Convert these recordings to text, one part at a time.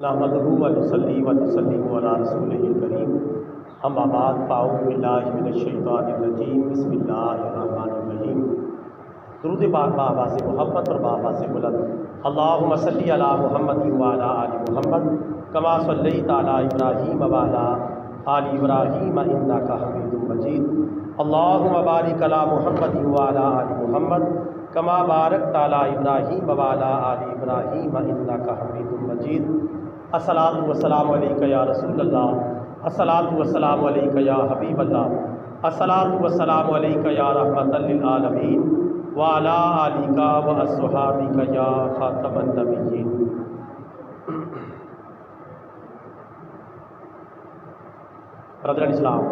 نحمدہ و نصلی و نسلم علی رسولہ الکریم اما بعد فاعوذ باللہ من الشیطان الرجیم بسم اللہ الرحمن الرحیم۔ درود پاک بآواز محبت اور بآواز بلند اللہم صلی علی محمد و علی آل محمد کما صلیت علی ابراہیم و علی آل ابراہیم انک حمید مجید۔ اللہم بارک علی محمد و علی آل محمد کما بارکت علی ابراہیم و علی آل ابراہیم انک حمید مجید۔ الصلاۃ والسلام علیک یا رسول اللہ، الصلاۃ والسلام علیک یا حبیب اللہ، الصلاۃ والسلام علیک یا رحمۃ للعالمین وعلی آلک و اصحابک یا خاتم النبیین۔ برادران اسلام،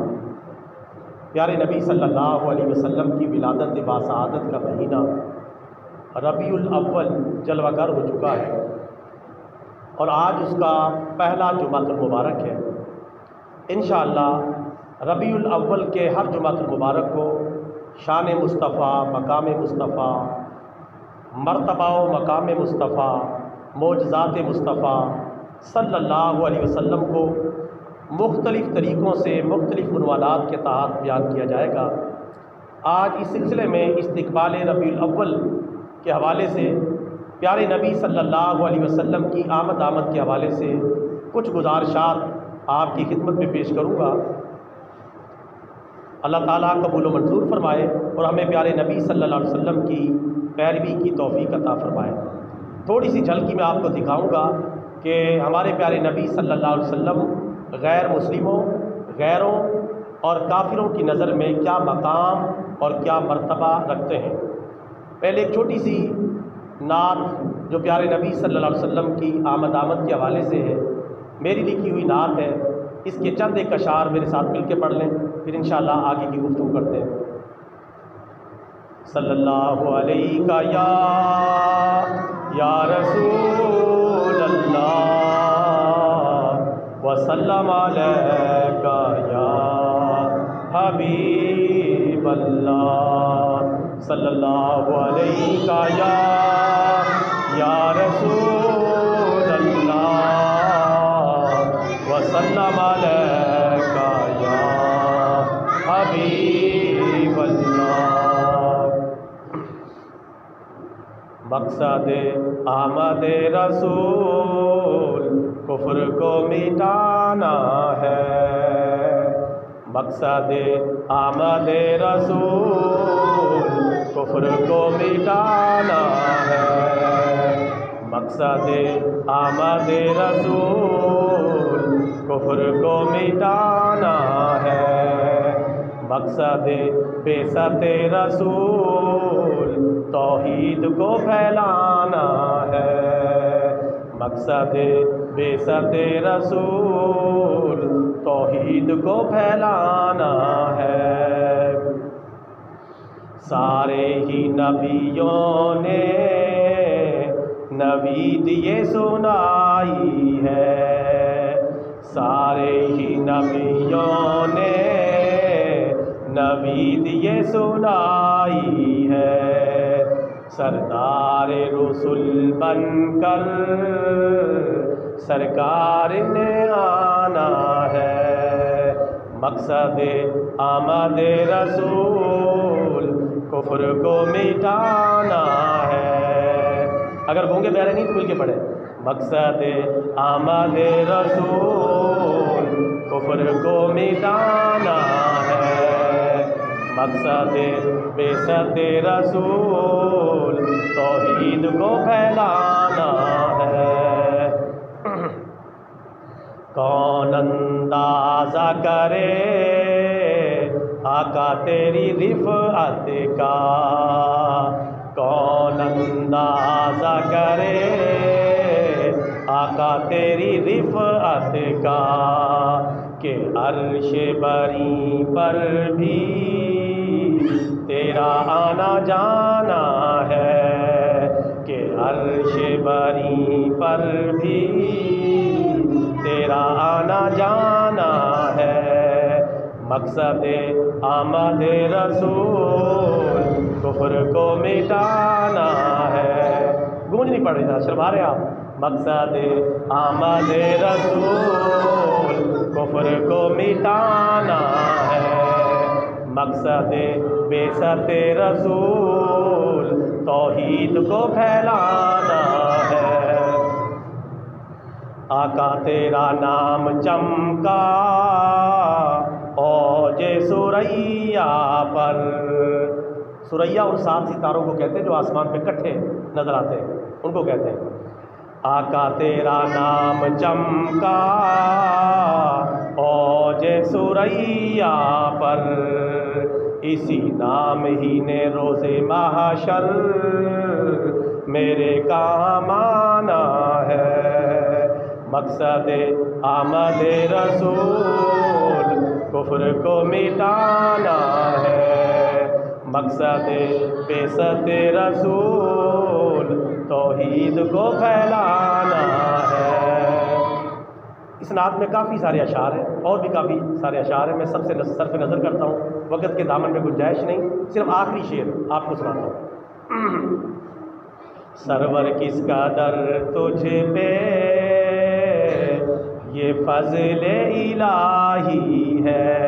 پیارے نبی صلی اللہ علیہ وسلم کی ولادت باسعادت کا مہینہ ربیع الاول جلوہ گر ہو چکا ہے اور آج اس کا پہلا جمعۃ المبارک ہے۔ انشاءاللہ ربیع الاول کے ہر جمعۃ المبارک کو شان مصطفیٰ، مقام مصطفیٰ، مرتبہ و مقام مصطفیٰ، معجزات مصطفیٰ صلی اللہ علیہ وسلم کو مختلف طریقوں سے مختلف عنوانات کے تحت بیان کیا جائے گا۔ آج اس سلسلے میں استقبال ربیع الاول کے حوالے سے پیارے نبی صلی اللہ علیہ وسلم کی آمد کے حوالے سے کچھ گزارشات آپ کی خدمت میں پیش کروں گا۔ اللہ تعالیٰ قبول و منظور فرمائے اور ہمیں پیارے نبی صلی اللہ علیہ وسلم کی پیروی کی توفیق عطا فرمائے۔ تھوڑی سی جھلکی میں آپ کو دکھاؤں گا کہ ہمارے پیارے نبی صلی اللہ علیہ وسلم غیر مسلموں، غیروں اور کافروں کی نظر میں کیا مقام اور کیا مرتبہ رکھتے ہیں۔ پہلے ایک چھوٹی سی نعت جو پیارے نبی صلی اللہ علیہ وسلم کی آمد کے حوالے سے ہے، میری لکھی ہوئی نعت ہے، اس کے چند ایک اشعار میرے ساتھ مل کے پڑھ لیں، پھر انشاءاللہ آگے کی گفتگو کرتے ہیں۔ صلی اللہ علیہ یا رسول اللہ وسلم علیک یا حبیب اللہ، صلی اللہ علیہ یا رسول اللہ وسلم علیک یا حبیب اللہ۔ مقصد آمد رسول کفر کو مٹانا ہے، مقصد آمد رسول کفر کو مٹانا ہے، مقصد آمد رسول کفر کو مٹانا ہے، مقصد بعثت رسول توحید کو پھیلانا ہے، مقصد بعثت رسول توحید کو پھیلانا ہے۔ سارے ہی نبیوں نے نوید یہ سنائی ہے، سارے ہی نبیوں نے نوید یہ سنائی ہے، سردار رسول بن کر سرکار نے آنا ہے، مقصد آمد رسول کفر کو مٹانا ہے۔ اگر گونگے بہرے نہیں تو مل کے پڑھے، مقصد آمد رسول کفر کو مٹانا ہے، مقصد بعثت رسول توحید کو پھیلانا ہے۔ کون اندازہ کرے آقا تیری رفعت کا، کون اندازہ کرے آقا تیری رفعت کا، کہ عرش بری پر بھی تیرا آنا جانا ہے، کہ عرش بری پر بھی تیرا آنا جانا ہے، مقصد آمد رسول کفر کو مٹانا ہے۔ گونج نہیں پڑ رہی تھا، شرما رہے آپ۔ مقصد آمد رسول کفر کو مٹانا ہے، مقصد بعثت رسول توحید کو پھیلانا ہے۔ آقا تیرا نام چمکا اوج ثریا پر، ثریا ان 7 ستاروں کو کہتے ہیں جو آسمان پہ کٹھے نظر آتے ہیں، ان کو کہتے ہیں۔ آقا تیرا نام چمکا اوج ثریا پر، اسی نام ہی نے روز محشر میرے کام آنا ہے، مقصد آمد رسول کفر کو مٹانا ہے، مقصد بعثت رسول توحید کو پھیلانا ہے۔ اس نعت میں کافی سارے اشعار ہیں، اور بھی کافی سارے اشعار ہیں، میں سب سے صرف نظر کرتا ہوں، وقت کے دامن میں گنجائش نہیں، صرف آخری شعر آپ کو سناتا ہوں۔ سرور کس کا در تجھ پہ یہ فضل الہی ہے،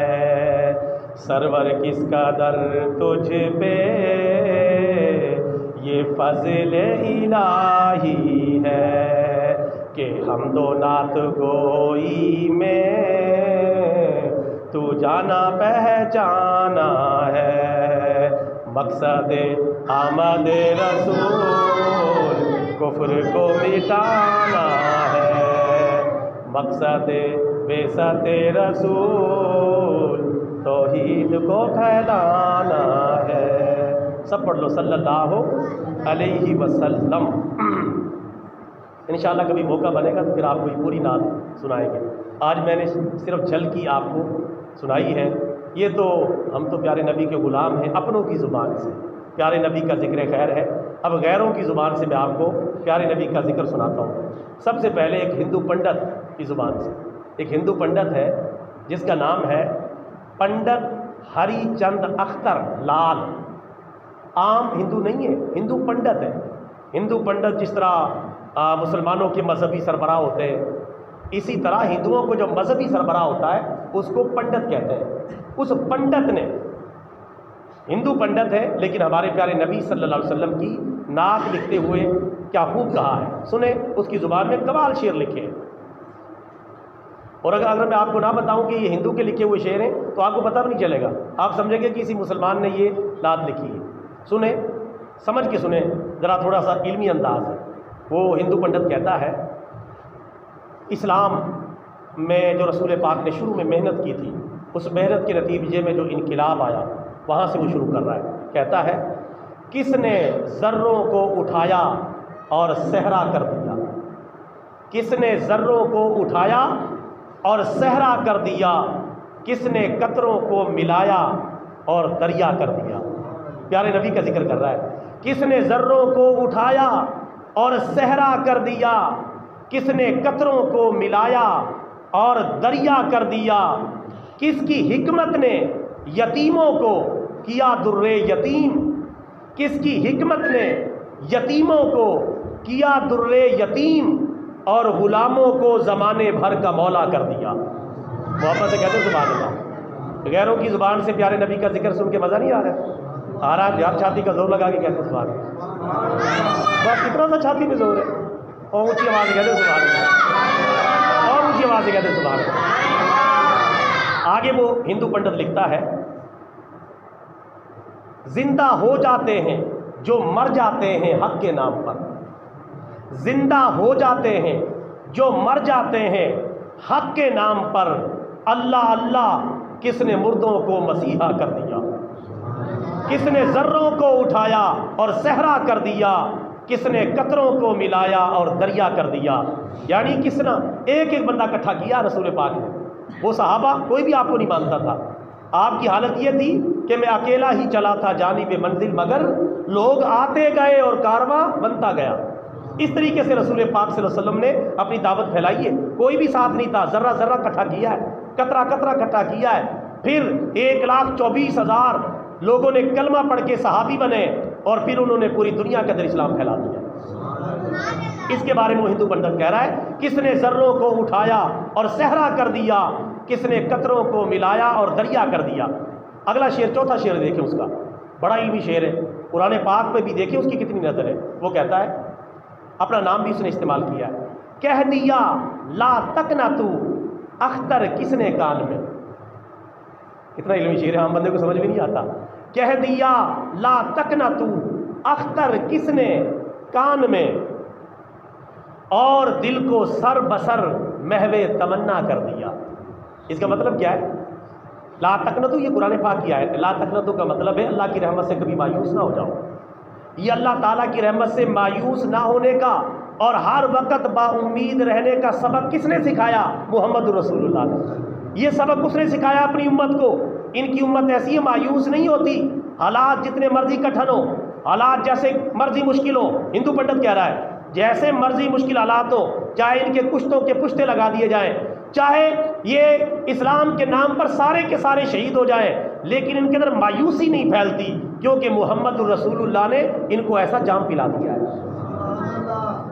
سرور کس کا در تجھ پہ یہ فضل الہی ہے، کہ حمد و نعت گوئی میں تو جانا پہچانا ہے، مقصد آمد رسول کفر کو مٹانا ہے، مقصد بعثت رسول توحید کو پھیلانا ہے۔ سب پڑھ لو صلی اللہ علیہ وسلم۔ انشاءاللہ کبھی موقع بنے گا تو پھر آپ کو یہ پوری نعت سنائیں گے۔ آج میں نے صرف جھلکی آپ کو سنائی ہے، یہ تو ہم تو پیارے نبی کے غلام ہیں، اپنوں کی زبان سے پیارے نبی کا ذکر خیر ہے، اب غیروں کی زبان سے میں آپ کو پیارے نبی کا ذکر سناتا ہوں۔ سب سے پہلے ایک ہندو پنڈت کی زبان سے، ایک ہندو پنڈت ہے جس کا نام ہے پنڈت ہری چند اختر لال، عام ہندو نہیں ہے، ہندو پنڈت ہے۔ ہندو پنڈت جس طرح مسلمانوں کے مذہبی سربراہ ہوتے ہیں، اسی طرح ہندوؤں کو جو مذہبی سربراہ ہوتا ہے اس کو پنڈت کہتے ہیں۔ اس پنڈت نے، ہندو پنڈت ہے لیکن ہمارے پیارے نبی صلی اللہ علیہ وسلم کی نعت لکھتے ہوئے کیا خوب کہا ہے، سنیں اس کی زبان میں کمال شعر لکھے ہیں۔ اور اگر میں آپ کو نہ بتاؤں کہ یہ ہندو کے لکھے ہوئے شعر ہیں تو آپ کو پتہ بھی نہیں چلے گا، آپ سمجھیں گے کہ کسی مسلمان نے یہ نعت لکھی ہے۔ سنیں، سمجھ کے سنیں، ذرا تھوڑا سا علمی انداز ہے۔ وہ ہندو پنڈت کہتا ہے، اسلام میں جو رسول پاک نے شروع میں محنت کی تھی، اس محنت کے نتیجے میں جو انقلاب آیا وہاں سے وہ شروع کر رہا ہے۔ کہتا ہے، کس نے ذروں کو اٹھایا اور صحرا کر دیا، کس نے ذروں کو اٹھایا اور صحرا کر دیا، کس نے قطروں کو ملایا اور دریا کر دیا۔ پیارے نبی کا ذکر کر رہا ہے، کس نے ذروں کو اٹھایا اور صحرا کر دیا، کس نے قطروں کو ملایا اور دریا کر دیا، کس کی حکمت نے یتیموں کو کیا در یتیم، کس کی حکمت نے یتیموں کو کیا در یتیم اور غلاموں کو زمانے بھر کا مولا کر دیا۔ محبت سے کہتے ہیں سبحان اللہ۔ غیروں کی زبان سے پیارے نبی کا ذکر سن کے مزہ نہیں آ رہا ہے؟ آ رہا ہے؟ یار چھاتی کا زور لگا کے کہتے ہیں سبحان اللہ۔ بس اتنا سا چھاتی میں زور ہے، اور اونچی آواز سے کہتے ہیں سبحان اللہ، اور اونچی آواز سے کہتے ہیں سبحان اللہ۔ آگے وہ ہندو پنڈت لکھتا ہے، زندہ ہو جاتے ہیں جو مر جاتے ہیں حق کے نام پر، زندہ ہو جاتے ہیں جو مر جاتے ہیں حق کے نام پر، اللہ اللہ کس نے مردوں کو مسیحا کر دیا، کس نے ذروں کو اٹھایا اور صحرا کر دیا، کس نے قطروں کو ملایا اور دریا کر دیا۔ یعنی کس نے ایک ایک بندہ اکٹھا کیا رسول پاک نے۔ وہ صحابہ کوئی بھی آپ کو نہیں مانتا تھا، آپ کی حالت یہ تھی کہ میں اکیلا ہی چلا تھا جانب منزل، مگر لوگ آتے گئے اور کارواں بنتا گیا۔ اس طریقے سے رسول پاک صلی اللہ علیہ وسلم نے اپنی دعوت پھیلائی ہے، کوئی بھی ساتھ نہیں تھا، ذرہ ذرہ اکٹھا کیا ہے، قطرہ قطرہ اکٹھا کیا ہے، پھر 1,24,000 لوگوں نے کلمہ پڑھ کے صحابی بنے، اور پھر انہوں نے پوری دنیا کے اندر اسلام پھیلا دیا۔ اس کے بارے میں وہ ہندو پنڈت کہہ رہا ہے، کس نے ذروں کو اٹھایا اور صحرا کر دیا، کس نے قطروں کو ملایا اور دریا کر دیا۔ اگلا شعر، چوتھا شعر دیکھیں اس کا، بڑا علمی شعر ہے، قرآن پاک میں بھی دیکھیں اس کی کتنی نظر ہے۔ وہ کہتا ہے، اپنا نام بھی اس نے استعمال کیا ہے، کہہ دیا لا تکنا تو اختر کس نے کان میں۔ کتنا علمی شعر ہے، عام بندے کو سمجھ بھی نہیں آتا۔ کہہ دیا لا تکنا تو اختر کس نے کان میں، اور دل کو سر بسر محو تمنا کر دیا۔ اس کا مطلب کیا ہے؟ لا تقنطو، یہ قرآن پاک کی آیت ہے۔ لا تقنطو کا مطلب ہے اللہ کی رحمت سے کبھی مایوس نہ ہو جاؤ۔ یہ اللہ تعالیٰ کی رحمت سے مایوس نہ ہونے کا اور ہر وقت با امید رہنے کا سبق کس نے سکھایا؟ محمد رسول اللہ نے۔ یہ سبق اس نے سکھایا اپنی امت کو۔ ان کی امت ایسی ہے، مایوس نہیں ہوتی، حالات جتنے مرضی کٹھن ہو، حالات جیسے مرضی مشکل ہو۔ ہندو پنڈت کہہ رہا ہے جیسے مرضی مشکل حالات ہو، چاہے ان کے کشتوں کے پشتے لگا دیے جائیں، چاہے یہ اسلام کے نام پر سارے کے سارے شہید ہو جائیں، لیکن ان کے اندر مایوسی نہیں پھیلتی، کیونکہ محمد رسول اللہ نے ان کو ایسا جام پلا دیا ہے۔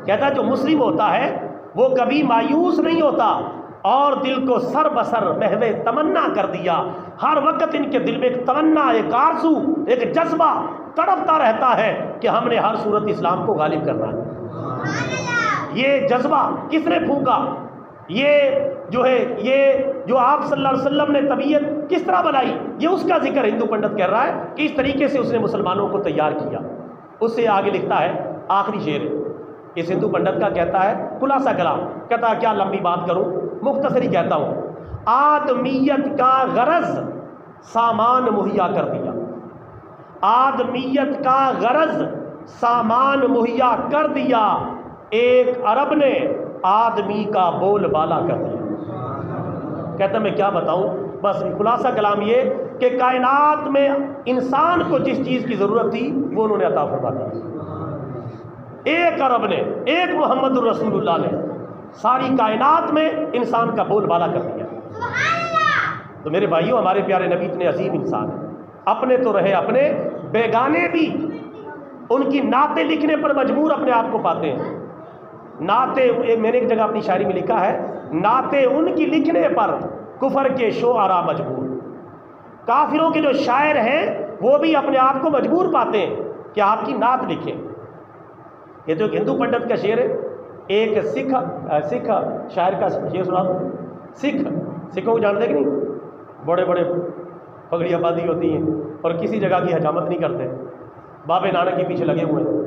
کہتا ہے جو مسلم ہوتا ہے وہ کبھی مایوس نہیں ہوتا، اور دل کو سر بسر محو تمنا کر دیا۔ ہر وقت ان کے دل میں ایک تمنا، ایک آرزو، ایک جذبہ تڑپتا رہتا ہے کہ ہم نے ہر صورت اسلام کو غالب کرنا ہے۔ یہ جذبہ کس نے پھونکا؟ یہ جو ہے، یہ جو آپ صلی اللہ علیہ وسلم نے طبیعت کس طرح بنائی، یہ اس کا ذکر ہندو پنڈت کہہ رہا ہے کہ اس طریقے سے اس نے مسلمانوں کو تیار کیا۔ اس سے آگے لکھتا ہے، آخری شعر اس ہندو پنڈت کا، کہتا ہے خلاصہ کلام، کہتا ہے کیا لمبی بات کروں، مختصری کہتا ہوں، آدمیت کا غرض سامان مہیا کر دیا۔ آدمیت کا غرض سامان مہیا کر دیا، ایک عرب نے آدمی کا بول بالا کر دیا۔ کہتا میں کیا بتاؤں، بس خلاصہ کلام یہ کہ کائنات میں انسان کو جس چیز کی ضرورت تھی وہ انہوں نے عطا فرما دی۔ ایک عرب نے، ایک محمد الرسول اللہ نے ساری کائنات میں انسان کا بول بالا کر دیا۔ تو میرے بھائیوں، ہمارے پیارے نبی اتنے عظیم انسان ہیں، اپنے تو رہے اپنے، بیگانے بھی ان کی نعتیں لکھنے پر مجبور اپنے آپ کو پاتے ہیں۔ نعتیں، میں نے ایک جگہ اپنی شاعری میں لکھا ہے، نعتیں ان کی لکھنے پر کفر کے شعراء مجبور۔ کافروں کے جو شاعر ہیں وہ بھی اپنے آپ کو مجبور پاتے ہیں کہ آپ کی نعت لکھیں۔ یہ تو ایک ہندو پنڈت کا شعر ہے، ایک سکھ شاعر کا شعر سنا دو۔ سکھوں کو جانتے کہ نہیں؟ بڑے بڑے پگڑیاں باندھی ہوتی ہیں اور کسی جگہ کی حجامت نہیں کرتے، بابے نانک کے پیچھے لگے ہوئے ہیں۔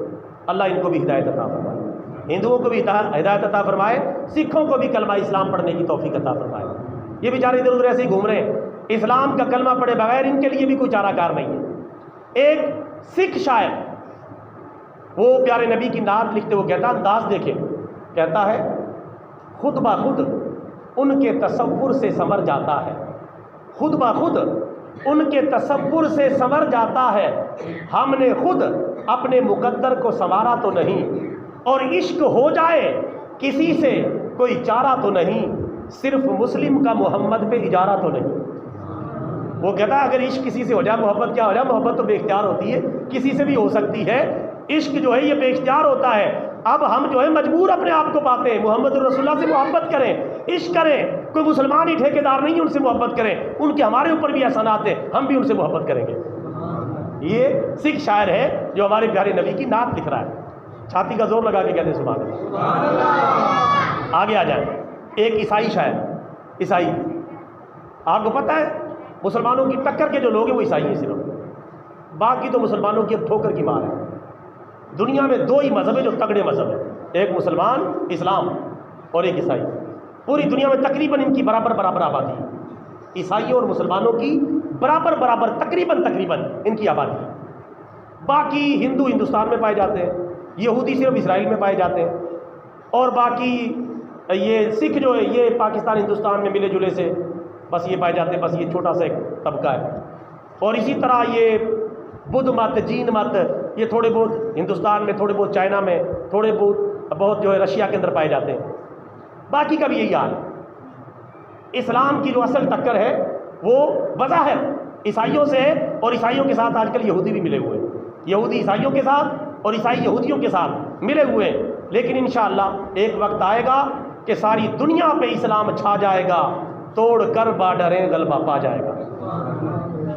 اللہ ان کو بھی ہدایت عطا فرمائے، ہندوؤں کو بھی ہدایت عطا فرمائے، سکھوں کو بھی کلمہ اسلام پڑھنے کی توفیق عطا فرمائے۔ یہ بیچارے ادھر ادھر ایسے ہی گھوم رہے ہیں، اسلام کا کلمہ پڑھے بغیر ان کے لیے بھی کوئی چارہ کار نہیں ہے۔ ایک سکھ شاعر وہ پیارے نبی کی نعت لکھتے، وہ کہتا، انداز دیکھیں، کہتا ہے خود بخود ان کے تصور سے سنور جاتا ہے، خود بخود ان کے تصور سے سنور جاتا ہے، ہم نے خود اپنے مقدر کو سنوارا تو نہیں، اور عشق ہو جائے کسی سے کوئی چارہ تو نہیں، صرف مسلم کا محمد پہ اجارہ تو نہیں۔ وہ کہتا ہے اگر عشق کسی سے ہو جائے، محبت کیا ہو جائے، محبت تو بے اختیار ہوتی ہے، کسی سے بھی ہو سکتی ہے، عشق جو ہے یہ بے اختیار ہوتا ہے۔ اب ہم جو ہے مجبور اپنے آپ کو پاتے ہیں، محمد رسول اللہ سے محبت کریں، عشق کریں، کوئی مسلمان ہی ٹھیکیدار نہیں ہے ان سے محبت کریں، ان کے ہمارے اوپر بھی احسانات ہیں، ہم بھی ان سے محبت کریں گے۔ یہ سکھ شاعر ہے جو ہمارے پیارے نبی کی نعت لکھ رہا ہے، چھاتی کا زور لگا کے کہتے ہیں سبحان اللہ۔ آگے آ جائیں، ایک عیسائی شاعر، عیسائی، آپ کو پتہ ہے مسلمانوں کی ٹکر کے جو لوگ ہیں وہ عیسائی ہیں صرف، باقی تو مسلمانوں کی اب ٹھوکر کی مار ہے۔ دنیا میں دو ہی مذہب ہیں جو تگڑے مذہب ہیں، ایک مسلمان اسلام اور ایک عیسائی۔ پوری دنیا میں تقریباً ان کی برابر آبادی ہے، عیسائیوں اور مسلمانوں کی برابر تقریباً ان کی آبادی ہے۔ باقی ہندو ہندوستان میں پائے جاتے ہیں، یہودی صرف اسرائیل میں پائے جاتے ہیں، اور باقی یہ سکھ جو ہے یہ پاکستان ہندوستان میں ملے جلے سے بس یہ پائے جاتے ہیں، بس یہ چھوٹا سا ایک طبقہ ہے۔ اور اسی طرح یہ بدھ مت، جین مت، یہ تھوڑے بہت ہندوستان میں، تھوڑے بہت چائنا میں، تھوڑے بہت جو ہے رشیا کے اندر پائے جاتے ہیں، باقی کا بھی یہی حال ہے۔ اسلام کی جو اصل ٹکر ہے وہ بظاہر عیسائیوں سے ہے، اور عیسائیوں کے ساتھ آج کل یہودی بھی ملے ہوئے ہیں، یہودی عیسائیوں کے ساتھ اور عیسائی یہودیوں کے ساتھ ملے ہوئے ہیں، لیکن انشاءاللہ ایک وقت آئے گا کہ ساری دنیا پہ اسلام چھا جائے گا، توڑ کر بارڈریں غلبہ پا جائے گا۔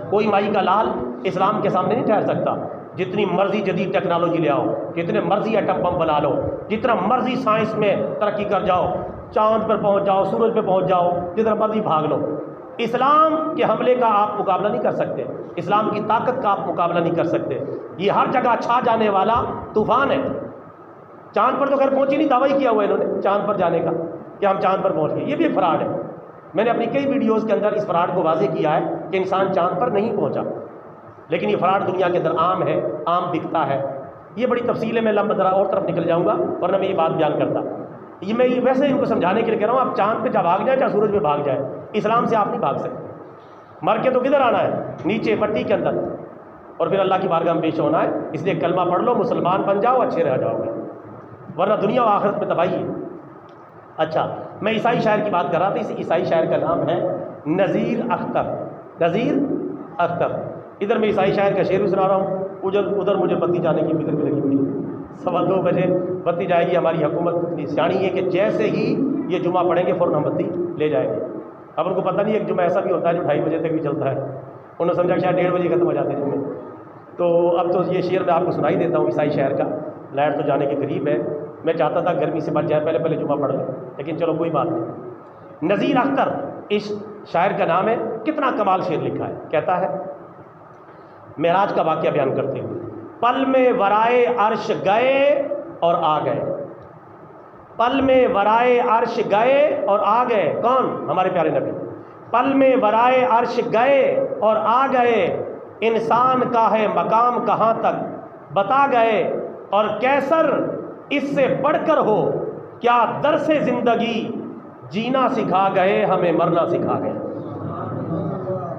کوئی مائی کا لال اسلام کے سامنے نہیں ٹھہر سکتا۔ جتنی مرضی جدید ٹیکنالوجی لے آؤ، جتنے مرضی ایٹم بم بنا لو، جتنا مرضی سائنس میں ترقی کر جاؤ، چاند پر پہنچ جاؤ، سورج پہ پہنچ جاؤ، جتنا مرضی بھاگ لو، اسلام کے حملے کا آپ مقابلہ نہیں کر سکتے، اسلام کی طاقت کا آپ مقابلہ نہیں کر سکتے۔ یہ ہر جگہ چھا جانے والا طوفان ہے۔ چاند پر تو خیر پہنچ ہی نہیں، دعویٰ کیا ہوا ہے انہوں نے چاند پر جانے کا کہ ہم چاند پر پہنچ گئے، یہ بھی ایک فراڈ ہے۔ میں نے اپنی کئی ویڈیوز کے اندر اس فراڈ کو واضح کیا ہے کہ انسان چاند پر نہیں پہنچا، لیکن یہ فراڈ دنیا کے اندر عام ہے، عام دکھتا ہے۔ یہ بڑی تفصیل ہے، میں لمبا ذرا اور طرف نکل جاؤں گا ورنہ میں یہ بات بیان کرتا۔ یہ میں ویسے ان کو سمجھانے کے لیے کہہ رہا ہوں، آپ چاند پہ چاہے بھاگ جائیں چاہے سورج پہ بھاگ جائیں، اسلام سے آپ نہیں بھاگ سکتے۔ مر کے تو کدھر آنا ہے؟ نیچے مٹی کے اندر، اور پھر اللہ کی بارگاہ میں پیش ہونا ہے۔ اس لیے کلمہ پڑھ لو، مسلمان بن جاؤ، اچھے رہ جاؤ گے، ورنہ دنیا و آخرت میں تباہی ہے۔ اچھا، میں عیسائی شاعر کی بات کر رہا تھا۔ اس عیسائی شاعر کا نام ہے نذیر اختر۔ نذیر اختر، ادھر میں عیسائی شاعر کا شعر بھی سنا رہا ہوں، ادھر مجھے بتی جانے کی فکر بھی لگی ہوئی ہے۔ 2:15 بجے بتی جائے گی۔ ہماری حکومت اتنی سیانی ہے کہ جیسے ہی یہ جمعہ پڑھیں گے فوراً ہم بتی لے جائیں گے۔ اب ان کو پتہ نہیں ایک جمعہ ایسا بھی ہوتا ہے جو 2:30 بجے تک بھی چلتا ہے، انہوں نے سمجھا کہ شاید 1:30 بجے ختم ہو جاتے ہیں جمعے۔ تو اب تو یہ شعر میں آپ کو سنائی دیتا ہوں عیسائی شاعر کا۔ لائٹ تو جانے کے قریب ہے، میں چاہتا تھا گرمی سے بچ جائے، پہلے جمعہ پڑھ لیں، لیکن چلو کوئی بات نہیں۔ نذیر اختر اس شاعر کا نام ہے۔ کتنا کمال شعر لکھا ہے، کہتا ہے معراج کا واقعہ بیان کرتے ہوئے، پل میں ورائے عرش گئے اور آ گئے، پل میں ورائے عرش گئے اور آ گئے۔ کون؟ ہمارے پیارے نبی۔ پل میں ورائے عرش گئے اور آ گئے، انسان کا ہے مقام کہاں تک بتا گئے، اور کیسر اس سے بڑھ کر ہو کیا درس زندگی، جینا سکھا گئے ہمیں مرنا سکھا گئے۔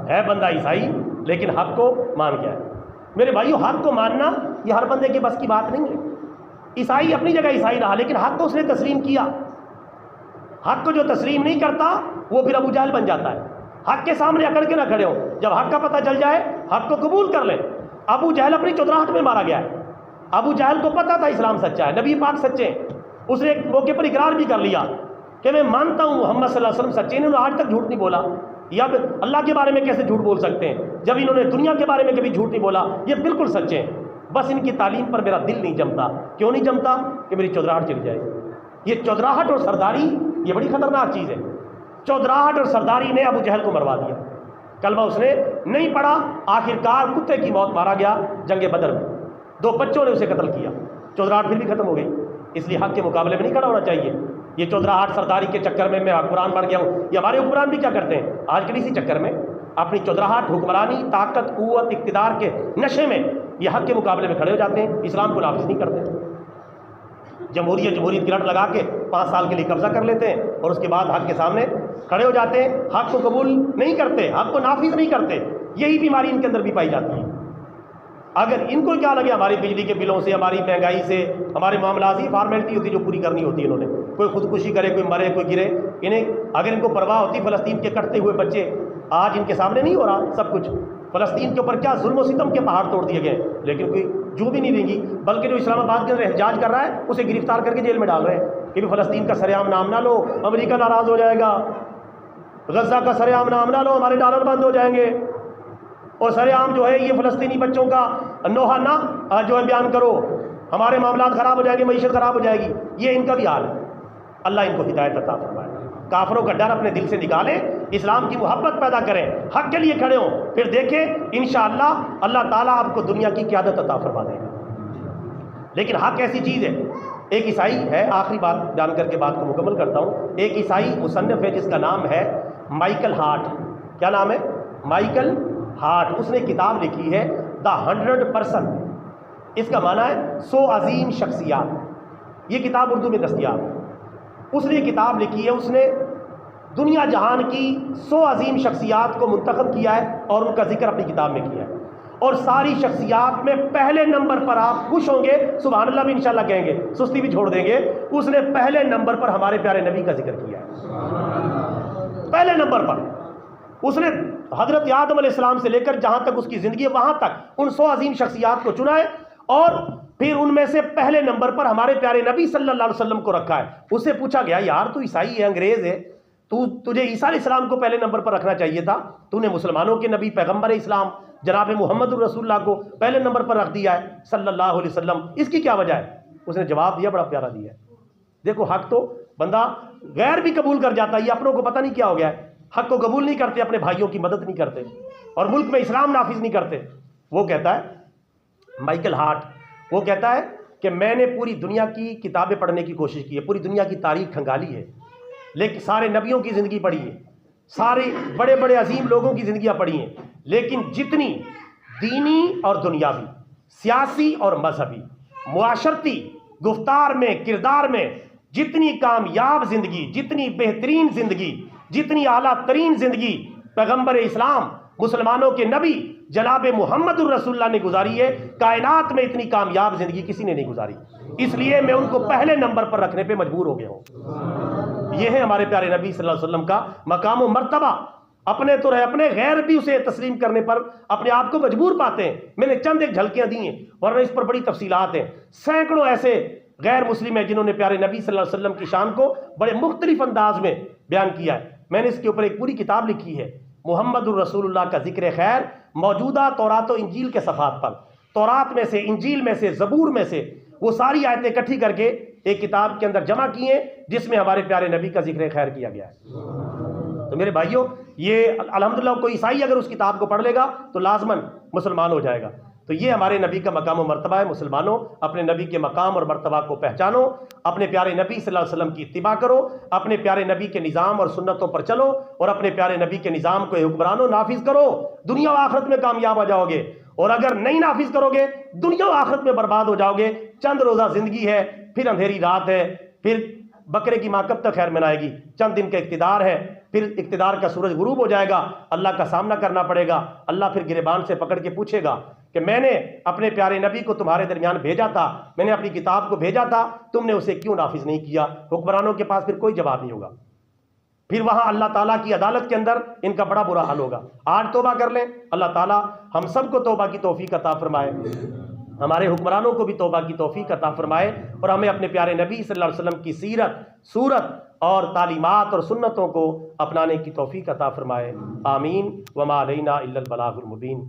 ہے بندہ عیسائی لیکن حق کو مان گیا ہے۔ میرے بھائیو، حق کو ماننا یہ ہر بندے کے بس کی بات نہیں ہے۔ عیسائی اپنی جگہ عیسائی رہا، لیکن حق کو اس نے تسلیم کیا۔ حق کو جو تسلیم نہیں کرتا وہ پھر ابو جہل بن جاتا ہے۔ حق کے سامنے اکڑ کے نہ کھڑے ہو، جب حق کا پتہ چل جائے حق کو قبول کر لیں۔ ابو جہل اپنی چودراہٹ میں مارا گیا ہے۔ ابو جہل کو پتہ تھا اسلام سچا ہے، نبی پاک سچے ہیں، اس نے ایک موقع پر اقرار بھی کر لیا کہ میں مانتا ہوں محمد صلی اللہ علیہ وسلم سچے ہیں۔ انہوں نے آج تک جھوٹ نہیں بولا، یا پھر اللہ کے بارے میں کیسے جھوٹ بول سکتے ہیں جب انہوں نے دنیا کے بارے میں کبھی جھوٹ نہیں بولا، یہ بالکل سچے ہیں۔ بس ان کی تعلیم پر میرا دل نہیں جمتا۔ کیوں نہیں جمتا؟ کہ میری چودراہٹ چلی جائے گی۔ یہ چودراہٹ اور سرداری یہ بڑی خطرناک چیز ہے۔ چودراہٹ اور سرداری نے ابو جہل کو مروا دیا۔ کلمہ اس نے نہیں پڑھا، آخرکار کتے کی موت مارا گیا جنگ بدر میں، 2 بچوں نے اسے قتل کیا۔ چودراہٹ پھر بھی ختم ہو گئی، اس لیے حق کے مقابلے میں نہیں کھڑا ہونا چاہیے۔ یہ چودراہٹ سرداری کے چکر میں حکمران بن گیا ہوں، یہ ہمارے حکمران بھی کیا کرتے ہیں آج کل اسی چکر میں، اپنی چودراہٹ، حکمرانی، طاقت، قوت، اقتدار کے نشے میں یہ حق کے مقابلے میں کھڑے ہو جاتے ہیں، اسلام کو نافذ نہیں کرتے۔ جمہوریت کی رٹ لگا کے 5 سال کے لیے قبضہ کر لیتے ہیں، اور اس کے بعد حق کے سامنے کھڑے ہو جاتے ہیں، حق کو قبول نہیں کرتے، حق کو نافذ نہیں کرتے۔ یہی بیماری ان کے اندر بھی پائی جاتی ہے۔ اگر ان کو کیا لگے ہماری بجلی کے بلوں سے، ہماری مہنگائی سے، ہمارے معاملات ہی فارمیلٹی ہوتی ہے جو پوری کرنی ہوتی ہے، انہوں نے کوئی خودکشی کرے، کوئی مرے، کوئی گرے، انہیں اگر ان کو پرواہ ہوتی فلسطین کے کٹتے ہوئے بچے، آج ان کے سامنے نہیں ہو رہا سب کچھ، فلسطین کے اوپر کیا ظلم و ستم کے پہاڑ توڑ دیے گئے، لیکن کوئی جو بھی نہیں دیں گی، بلکہ جو اسلام آباد کے اندر احتجاج کر رہا ہے اسے گرفتار کر کے جیل میں ڈال رہے ہیں کہ فلسطین کا سرعام نام نہ لو، امریکہ ناراض ہو جائے گا، غزہ کا سرعام نام نہ لو، ہمارے ڈالر بند ہو جائیں گے، اور سرعام جو ہے یہ فلسطینی بچوں کا نوحہ نہ جو ہے بیان کرو، ہمارے معاملات خراب ہو جائیں گے، معیشت خراب ہو جائے گی۔ یہ ان کا بھی حال ہے۔ اللہ ان کو ہدایت عطا فرمائے، کافروں کا ڈر اپنے دل سے نکالیں، اسلام کی محبت پیدا کریں، حق کے لیے کھڑے ہوں، پھر دیکھیں انشاءاللہ اللہ تعالیٰ آپ کو دنیا کی قیادت عطا فرما دے گا۔ لیکن حق ایسی چیز ہے، ایک عیسائی ہے، آخری بات بیان کر کے بات کو مکمل کرتا ہوں، ایک عیسائی مصنف ہے جس کا نام ہے مائیکل ہارٹ۔ کیا نام ہے؟ Michael Hart. اس نے کتاب لکھی ہے دا 100%، اس کا معنی ہے 100 عظیم شخصیات۔ یہ کتاب اردو میں دستیاب ہے۔ اس نے کتاب لکھی ہے، اس نے دنیا جہان کی 100 عظیم شخصیات کو منتخب کیا ہے اور ان کا ذکر اپنی کتاب میں کیا ہے، اور ساری شخصیات میں پہلے نمبر پر آپ خوش ہوں گے، سبحان اللہ بھی انشاءاللہ کہیں گے، سستی بھی چھوڑ دیں گے، اس نے پہلے نمبر پر ہمارے پیارے نبی کا ذکر کیا ہے۔ پہلے نمبر پر اس نے حضرت آدم علیہ السلام سے لے کر جہاں تک اس کی زندگی ہے وہاں تک ان 100 عظیم شخصیات کو چنا ہے، اور پھر ان میں سے پہلے نمبر پر ہمارے پیارے نبی صلی اللہ علیہ وسلم کو رکھا ہے. اسے پوچھا گیا یار تو عیسائی ہے، انگریز ہے، تجھے عیسیٰ علیہ السلام کو پہلے نمبر پر رکھنا چاہیے تھا، تو نے مسلمانوں کے نبی پیغمبر اسلام جناب محمد الرسول اللہ کو پہلے نمبر پر رکھ دیا ہے صلی اللہ علیہ وسلم، اس کی کیا وجہ ہے؟ اس نے جواب دیا، بڑا پیارا دیا ہے. دیکھو حق تو بندہ غیر بھی قبول کر جاتا ہے، یہ اپنوں کو پتہ نہیں کیا ہو گیا ہے، حق کو قبول نہیں کرتے، اپنے بھائیوں کی مدد نہیں کرتے اور ملک میں اسلام نافذ نہیں کرتے. وہ کہتا ہے مائیکل ہارٹ، وہ کہتا ہے کہ میں نے پوری دنیا کی کتابیں پڑھنے کی کوشش کی ہے، پوری دنیا کی تاریخ کھنگالی ہے، لیکن سارے نبیوں کی زندگی پڑھی ہے، سارے بڑے بڑے عظیم لوگوں کی زندگیاں پڑھی ہیں، لیکن جتنی دینی اور دنیاوی، سیاسی اور مذہبی، معاشرتی، گفتار میں، کردار میں جتنی کامیاب زندگی، جتنی بہترین زندگی، جتنی اعلیٰ ترین زندگی پیغمبر اسلام مسلمانوں کے نبی جناب محمد الرسول اللہ نے گزاری ہے، کائنات میں اتنی کامیاب زندگی کسی نے نہیں گزاری. اس لیے میں ان کو پہلے نمبر پر رکھنے پہ مجبور ہو گیا ہوں. یہ ہے ہمارے پیارے نبی صلی اللہ علیہ وسلم کا مقام و مرتبہ. اپنے تو رہے، اپنے غیر بھی اسے تسلیم کرنے پر اپنے آپ کو مجبور پاتے ہیں. میں نے چند ایک جھلکیاں دی ہیں ورنہ اس پر بڑی تفصیلات ہیں. سینکڑوں ایسے غیر مسلم ہیں جنہوں نے پیارے نبی صلی اللہ علیہ وسلم کی شان کو بڑے مختلف انداز میں بیان کیا ہے. میں نے اس کے اوپر ایک پوری کتاب لکھی ہے، محمد الرسول اللہ کا ذکر خیر، موجودہ تورات و انجیل کے صفحات پر. تورات میں سے، انجیل میں سے، زبور میں سے وہ ساری آیتیں اکٹھی کر کے ایک کتاب کے اندر جمع کی ہیں جس میں ہمارے پیارے نبی کا ذکر خیر کیا گیا ہے. تو میرے بھائیوں، یہ الحمدللہ کوئی عیسائی اگر اس کتاب کو پڑھ لے گا تو لازماً مسلمان ہو جائے گا. تو یہ ہمارے نبی کا مقام و مرتبہ ہے. مسلمانوں، اپنے نبی کے مقام اور مرتبہ کو پہچانو، اپنے پیارے نبی صلی اللہ علیہ وسلم کی اتباع کرو، اپنے پیارے نبی کے نظام اور سنتوں پر چلو اور اپنے پیارے نبی کے نظام کو حکمرانوں نافذ کرو. دنیا و آخرت میں کامیاب ہو جاؤ گے، اور اگر نہیں نافذ کرو گے دنیا و آخرت میں برباد ہو جاؤ گے. چند روزہ زندگی ہے، پھر اندھیری رات ہے، پھر بکرے کی ماں کب تک خیر منائے گی؟ چند دن کا اقتدار ہے، پھر اقتدار کا سورج غروب ہو جائے گا، اللہ کا سامنا کرنا پڑے گا. اللہ پھر گریبان سے پکڑ کے پوچھے گا کہ میں نے اپنے پیارے نبی کو تمہارے درمیان بھیجا تھا، میں نے اپنی کتاب کو بھیجا تھا، تم نے اسے کیوں نافذ نہیں کیا؟ حکمرانوں کے پاس پھر کوئی جواب نہیں ہوگا. پھر وہاں اللہ تعالیٰ کی عدالت کے اندر ان کا بڑا برا حال ہوگا. آج توبہ کر لیں، اللہ تعالیٰ ہم سب کو توبہ کی توفیق عطا فرمائے، ہمارے حکمرانوں کو بھی توبہ کی توفیق عطا فرمائے، اور ہمیں اپنے پیارے نبی صلی اللہ علیہ وسلم کی سیرت، صورت اور تعلیمات اور سنتوں کو اپنانے کی توفیق عطا فرمائے. آمین. وما علینا الا البلاغ المبین.